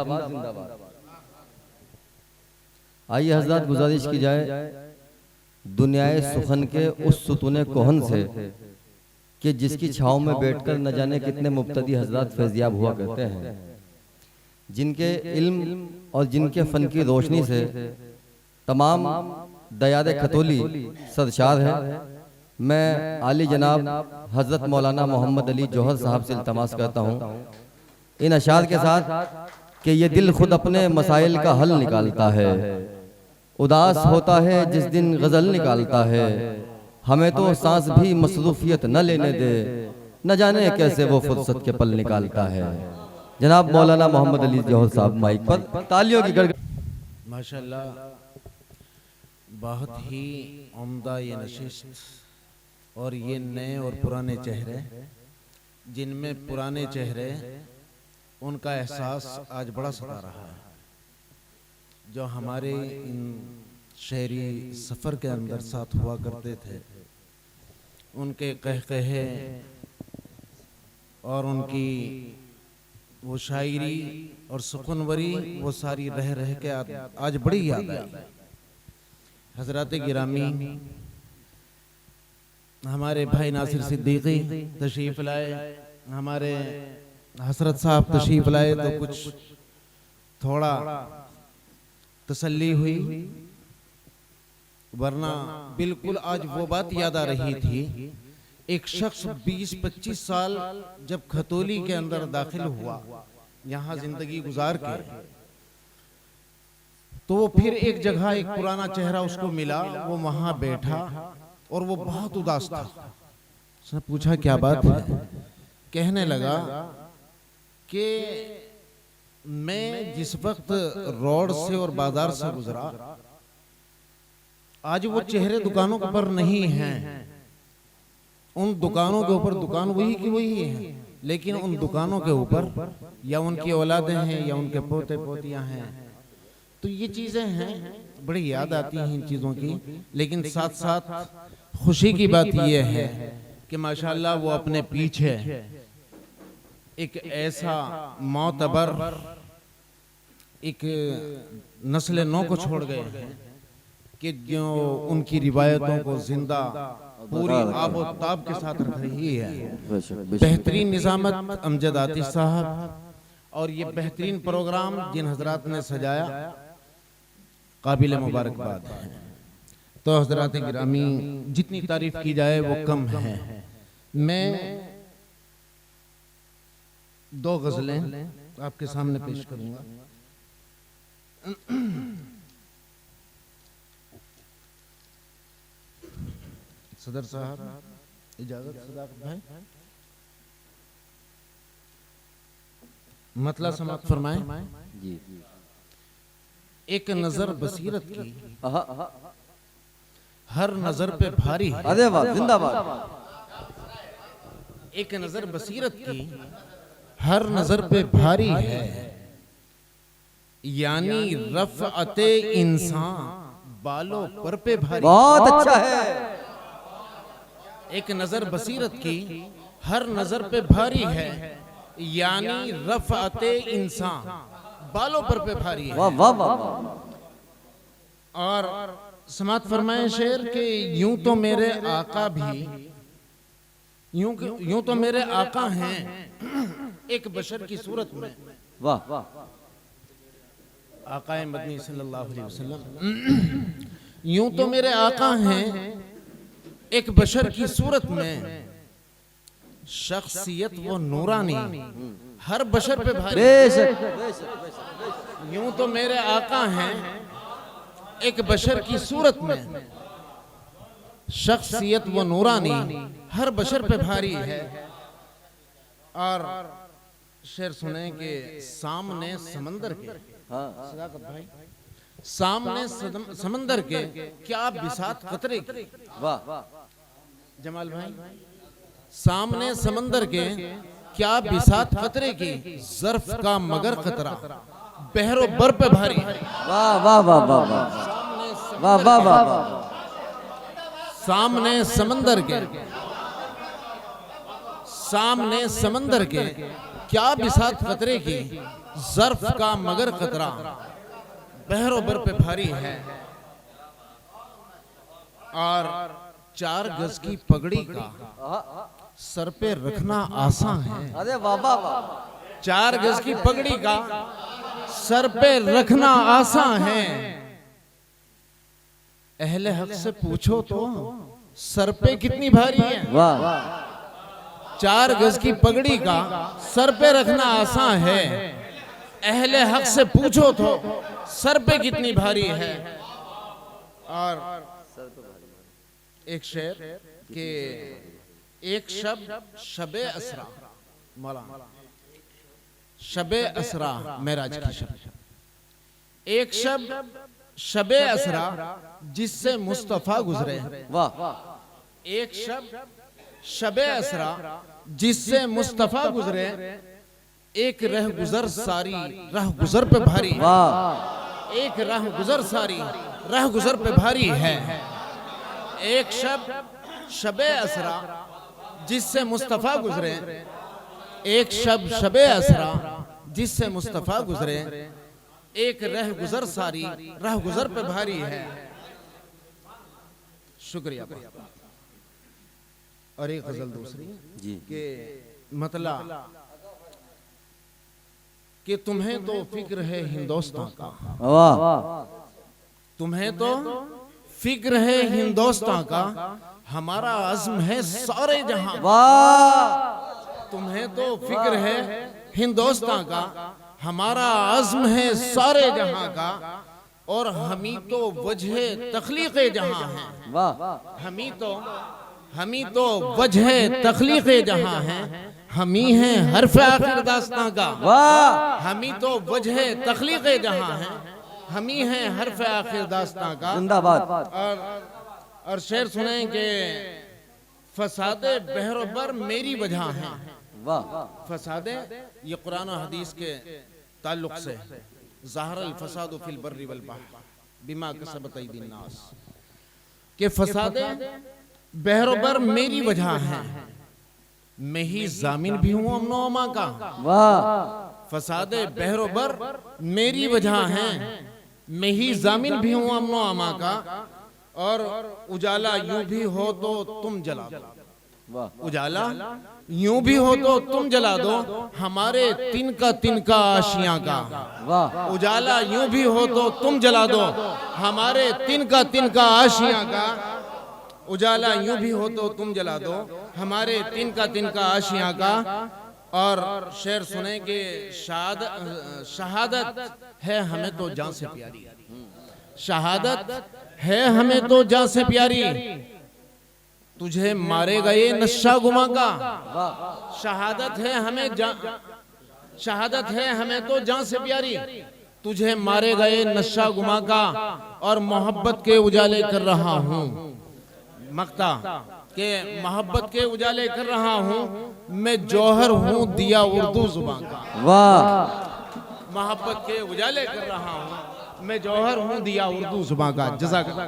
जिंदाबाद जिंदाबाद। आइए हजरत गुजारिश की जाए दुनियाए सुखन के उस सुतूने कोहन से कि जिसकी छाँव में बैठकर न जाने कितने मुब्तदी हजरत फैज़याब हुआ करते हैं, जिनके इल्म और जिनके फ़न की रोशनी से तमाम दयाद खतोली सरशार है। मैं आली जनाब हज़रत मौलाना मोहम्मद अली जौहर साहब से इल्तमास करता हूँ इन अशार के साथ कि ये दिल खुद अपने मसाइल का हल निकालता है, उदास होता है जिस दिन गज़ल निकालता है, हमें तो सांस भी मसरूफियत न लेने दे, न जाने कैसे वो फुर्सत के पल निकालता है। जनाब मौलाना मोहम्मद अली जौहर साहब माइक पर, तालियों की गड़गड़। माशाल्लाह, बहुत ही उम्दा ये नशिस्त और ये नए और पुराने चेहरे, जिनमें पुराने चेहरे उनका एहसास आज बड़ा सता रहा है। जो हमारे इन शहरी सफ़र के अंदर साथ हुआ करते थे, उनके कहकहे और उनकी वो शायरी और सुखनवरी वो सारी रह रह के आज बड़ी याद आई। हजरत गिरामी हमारे भाई नासिर सिद्दीकी तशरीफ़ लाए, हमारे हसरत साहब तशरीफ़ लाए तो कुछ थोड़ा तसल्ली हुई, वरना बिल्कुल आज वो बात याद आ रही थी। एक शख्स 20-25 साल जब खतौली के अंदर दाखिल हुआ, यहाँ जिंदगी गुजार के, तो वो फिर एक जगह एक पुराना चेहरा उसको मिला, वो वहां बैठा और वो बहुत उदास था। उसने पूछा क्या बात है? कहने लगा कि मैं जिस वक्त रोड से और बाजार से गुजरा, आज वो चेहरे दुकानों पर नहीं हैं। उन दुकानों के ऊपर दुकान वही की वही है, लेकिन उन दुकानों के ऊपर या उनकी औलादें हैं या उनके पोते पोतियां हैं। तो ये चीजें हैं, बड़ी याद आती हैं इन चीजों की। लेकिन साथ साथ खुशी की बात यह है कि माशाल्लाह वो अपने पीछे एक ऐसा मोतबर एक नस्ल नौ को छोड़ गए हैं कि जो उनकी रिवायतों को जिंदा पूरी आबो ताब के साथ रख रही है। बेहतरीन निजामत अमजद आतिश साहब और ये बेहतरीन प्रोग्राम जिन हजरात ने सजाया, काबिल मुबारकबाद है। तो हजरात गिरामी, जितनी तारीफ की जाए वो कम है। मैं 2 गजलें आपके सामने पेश करूंगा। सदर साहब इजाजत, सदाकत भाई मतला समाप्त फरमाएं। जी। एक नजर बसीरत की हर नजर पे भारी है। अरे वाह, जिंदाबाद। एक नजर बसीरत की हर नजर पे भारी है, यानी रफ़अते इंसान बालों पर पे भारी। बहुत अच्छा है। एक नजर बसीरत की हर नजर पे भारी है, यानी रफ़अते इंसान बालों पर पे भारी है। वाह वाह वाह। और समात फरमाए शेर के यूं तो मेरे आका भी, यूं तो मेरे आका हैं एक बशर की सूरत में। वाह वाह। आकाए मदनी सल्लल्लाहु अलैहि वसल्लम, यूं तो मेरे आका हैं एक बशर की सूरत में, शख्सियत वो नूरानी हर बशर पे भारी। यूं तो मेरे आका हैं एक बशर की सूरत में, शख्सियत वो नूरानी हर बशर पे भारी है। और शेर सुने के सामने समंदर के, सदाकत भाई, सामने समंदर के क्या बिसात कतरे की। वाह। जमाल भाई, सामने समंदर के क्या बिसात कतरे की, ज़र्फ का मगर कतरा बहरो बर पे भारी है। वाह वाह वाह वाह वाह वाह वाह। सामने समंदर के, सामने समंदर के क्या बिसात कतरे की, ज़र्फ का मगर कतरा बहरो बर पे भारी है, और 4 गज की पगड़ी का सर पे रखना आसान है। अरे बाबा वाह, 4 गज की पगड़ी का सर पे रखना आसान है। अहले हक से पूछो तो सर पे कितनी भारी है। वाह 4 गज की पगड़ी का सर पे रखना आसान है। अहले हक से पूछो तो सर पे कितनी भारी है। और एक शेर के एक शब्द शबे असरा, मौलाना शबे असरा मेराज की शब्द, एक शब्द शबे असरा जिससे मुस्तफा गुजरे। वाह, एक शब्द शबे असरा जिससे मुस्तफा गुजरे, एक रह गुजर सारी राह गुजर पे भारी। वाह, एक राह गुजर सारी राह गुजर पे भारी है। एक शब्द शबे असरा जिससे मुस्तफा गुजरे, एक शब्द शबे असरा जिससे मुस्तफा गुजरे, एक रह गुजर सारी राह गुजर पे भारी है। शुक्रिया। और एक गजल दूसरी जी के मतला कि तुम्हें तो फिक्र है हिंदुस्तान का, वाह, तुम्हें तो फिक्र है हिंदुस्तान का, हमारा अज़्म है सारे जहां। वाह, तुम्हें तो फिक्र है हिंदुस्तान का, हमारा अज़्म है सारे जहां का, और हमी तो वजह तख्लीक़ जहां है। वाह, हमी तो वजह तख्लीक़ जहां है, हमी हैं हर्फ आखिर दास्तां का। वाह, हमी तो वजह तख्लीक़ जहां है, हमी हैं हर्फ आखिर दास्तां का। जिंदाबाद। और शेर सुने के फसादे बहरोबर मेरी वजह है। वाह, फसादे ये कुरान और हदीस के ताल्लुक से, ज़ाहरल फसादु फिल बर्रि वल बहर बिमा कसबत अयदीन नास, के फसादे बहरोबर मेरी वजह है, मैं ही जामिन भी हूं अमनो अमा का। वाह, फसादे बहरोबर मेरी वजह है, मैं ही जामिन भी हूं अमनो अमा का, और उजाला यूं भी हो तो तुम जला दो। वाह, उजाला यूं भी हो तो तुम जला दो, हमारे तिनका आशियां का। वाह, उजाला यूं भी हो तो तुम जला दो, हमारे तिनका आशियां का। उजाला यूं भी हो तो तुम जला दो, हमारे तिनका आशियां का। और शेर सुने के शहादत है हमें तो जान से प्यारी, शहादत है हमें तो जान से प्यारी, तुझे मारेगा ये नशा गुमा का। शहादत है हमें तो जान से प्यारी, तुझे मारेगा ये नशा गुमा का, और मोहब्बत के उजाले कर रहा हूँ मक्ता के, मोहब्बत के उजाले कर रहा हूँ, मैं जौहर हूँ दिया उर्दू जुबान का। वाह, मोहब्बत के उजाले कर रहा हूँ, मैं जौहर हूँ दिया उर्दू जुबान का। जज़ाकल्लाह।